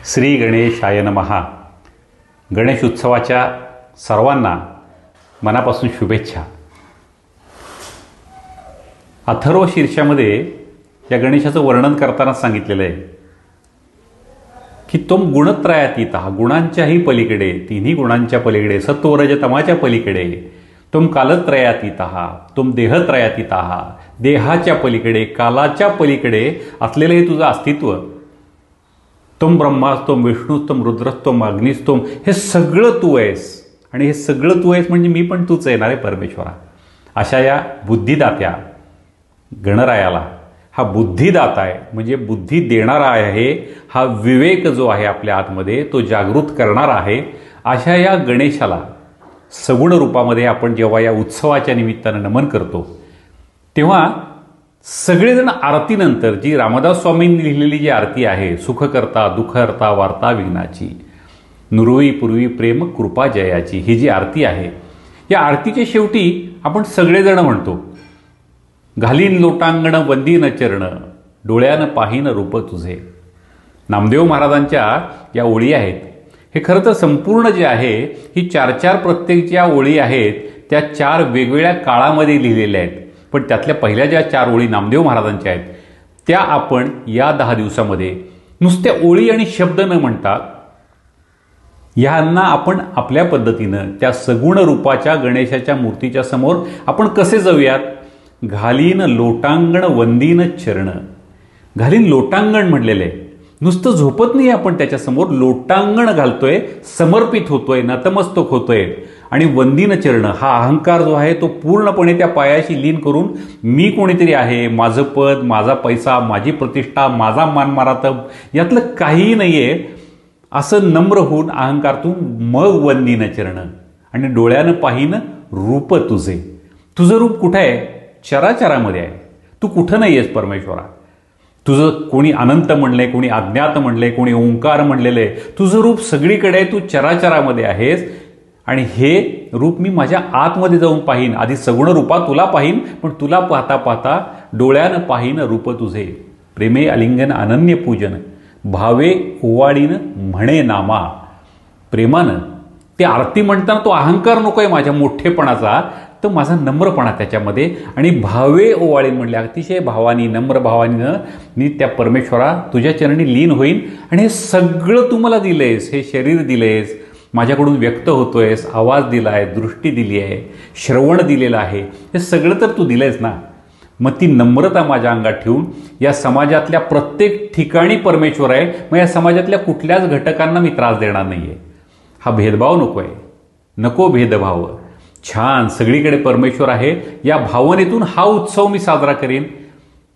श्री गणेशाय नमः। गणेश उत्सवाच्या सर्वांना मनापासून शुभेच्छा। अथर्व शीर्षामध्ये या गणेशाचं वर्णन करताना सांगितलेलं आहे की तुम गुणत्रयातीतः, गुणांच्याही पलीकडे, तिन्ही गुणांच्या पलीकडे, सत्वरजतमाच्या पलीकडे, तुम कालत्रयातीतः, तुम देहत्रयातीतः, देहाच्या पलीकडे, कालाच्या पलीकडे असलेलं हे तुझं अस्तित्व, तुम ब्रह्मास्तोम, विष्णुस्तोम, रुद्रस्तोम, अग्निस्तोम, हे सगळं तू आहेस। आणि हे सगळं तू आहेस म्हणजे मी पण तूच येणार आहे परमेश्वरा। अशा या बुद्धिदात्या गणरायाला, हा बुद्धिदाता आहे म्हणजे बुद्धी देणारा आहे, हा विवेक जो आहे आपल्या आतमध्ये तो जागृत करणारा आहे। अशा या गणेशाला सगुण रूपामध्ये आपण जेव्हा या उत्सवाच्या निमित्तानं नमन करतो तेव्हा सगळेजण आरतीनंतर जी रामदास स्वामींनी लिहिलेली जी आरती आहे, सुखकर्ता दुःखहर्ता वार्ता विघ्नाची, नुरवी पूर्वी प्रेम कृपा जयाची, ही जी आरती आहे, या आरतीच्या शेवटी आपण सगळेजण म्हणतो, घालीन लोटांगण वंदीन चरण, डोळ्यानं पाहीन रूप तुझे। नामदेव महाराजांच्या या ओळी आहेत। हे खरं तर संपूर्ण जे आहे ही चार प्रत्येक ज्या ओळी आहेत त्या चार वेगवेगळ्या काळामध्ये लिहिलेल्या आहेत, पण त्यातल्या पहिल्या ज्या 4 ओळी नामदेव महाराजांच्या आहेत त्या आपण या 10 दिवसामध्ये नुसत्या ओळी आणि शब्द न म्हणता ह्यांना आपण आपल्या पद्धतीनं त्या सगुण रूपाच्या गणेशाच्या मूर्तीच्या समोर आपण कसे जाऊयात। घालीन लोटांगण वंदीन चरण, घालीन लोटांगण म्हणलेलं आहे, नुसतं झोपत नाही आपण त्याच्यासमोर, लोटांगण घालतोय, समर्पित होतोय, नतमस्तक होतोय। आणि वंदीन चरण, हा अहंकार जो आहे तो पूर्णपणे त्या पायाशी लीन करून मी कोणीतरी आहे, माझं पद, माझा पैसा, माझी प्रतिष्ठा, माझा मानमारातब यातलं काहीही नाहीये असं नम्र होऊन अहंकारातून मग वंदीन चरण, आणि डोळ्यानं पाहीन रूप तुझे। तुझं रूप कुठं आहे? चराचरामध्ये आहे। तू कुठं नाही आहेस परमेश्वरा। तुझं कोणी अनंत म्हणलंय, कोणी अज्ञात म्हणलंय, कोणी ओंकार म्हणलेलं आहे, तुझं रूप सगळीकडे, तू चराचरामध्ये आहेस। आणि हे रूप मी माझ्या आतमध्ये जाऊन पाहीन, आधी सगुण रूपा तुला पाहीन, पण तुला पाहता पाहता डोळ्यानं पाहीन रूप तुझे। प्रेमे अलिंगन अनन्य पूजन, भावे ओवाळीन म्हणे नामा। प्रेमानं ते आरती म्हणताना तो अहंकार नको आहे माझ्या मोठेपणाचा, तर माझा नम्रपणा त्याच्यामध्ये, आणि भावे ओवाळीन म्हणले अतिशय भावानी, नम्र भावानीनं मी त्या परमेश्वरा तुझ्या चरणी लीन होईन। आणि हे सगळं तू मला दिलेस, हे शरीर दिलेस, माझ्याकडून व्यक्त होतोयस, आवाज दिला आहे, दृष्टी दिली आहे, श्रवण दिलेलं आहे, हे सगळं तर तू दिलंयस ना। मग ती नम्रता माझ्या अंगात ठेवून या समाजातल्या प्रत्येक ठिकाणी परमेश्वर आहे, मग या समाजातल्या कुठल्याच घटकांना मी त्रास देणार नाहीये। हा भेदभाव नको आहे, नको भेदभाव, छान सगळीकडे परमेश्वर आहे, या भावनेतून हा उत्सव मी साजरा करेन।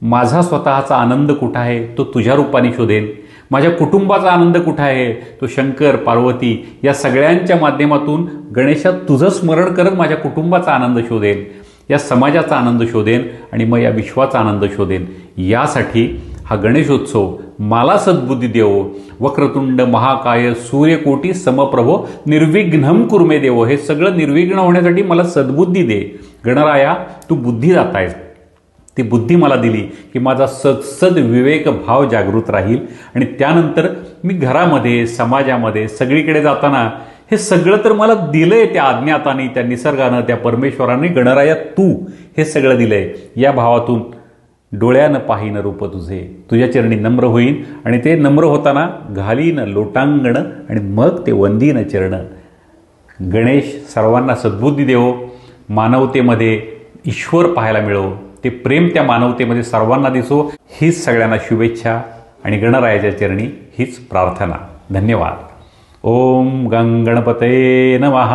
माझा स्वतःचा आनंद कुठं आहे तो तुझ्या रूपाने शोधेन, माझ्या कुटुंबाचा आनंद कुठं आहे तो शंकर पार्वती या सगळ्यांच्या माध्यमातून गणेशात तुझं स्मरण करत माझ्या कुटुंबाचा आनंद शोधेन, या समाजाचा आनंद शोधेन, आणि मग या विश्वाचा आनंद शोधेन। यासाठी हा गणेशोत्सव मला सद्बुद्धी देवो। वक्रतुंड महाकाय सूर्यकोटी समप्रभो निर्विघ्नं कुर्मे देवो, हे सगळं निर्विघ्न होण्यासाठी मला सद्बुद्धी दे। गणराया तू बुद्धी दाता आहेस, ती बुद्धी मला दिली की माझा सद विवेक भाव जागृत राहील, आणि त्यानंतर मी घरामध्ये, समाजामध्ये, सगळीकडे जाताना हे सगळं तर मला दिलंय त्या अज्ञाताने, त्या निसर्गानं, त्या परमेश्वराने। गणराया तू हे सगळं दिलंय, या भावातून डोळ्यानं पाहीन रूप तुझे, तुझ्या चरणी नम्र होईन, आणि ते नम्र होताना घालीन लोटांगण आणि मग ते वंदीन चरण। गणेश सर्वांना सद्बुद्धी देवो, मानवतेमध्ये ईश्वर पाहायला मिळो, ते प्रेम त्या मानवतेमध्ये सर्वांना दिसो, हीच सगळ्यांना शुभेच्छा आणि गणरायाच्या चरणी हीच प्रार्थना। धन्यवाद। ओम गंगणपते नमः।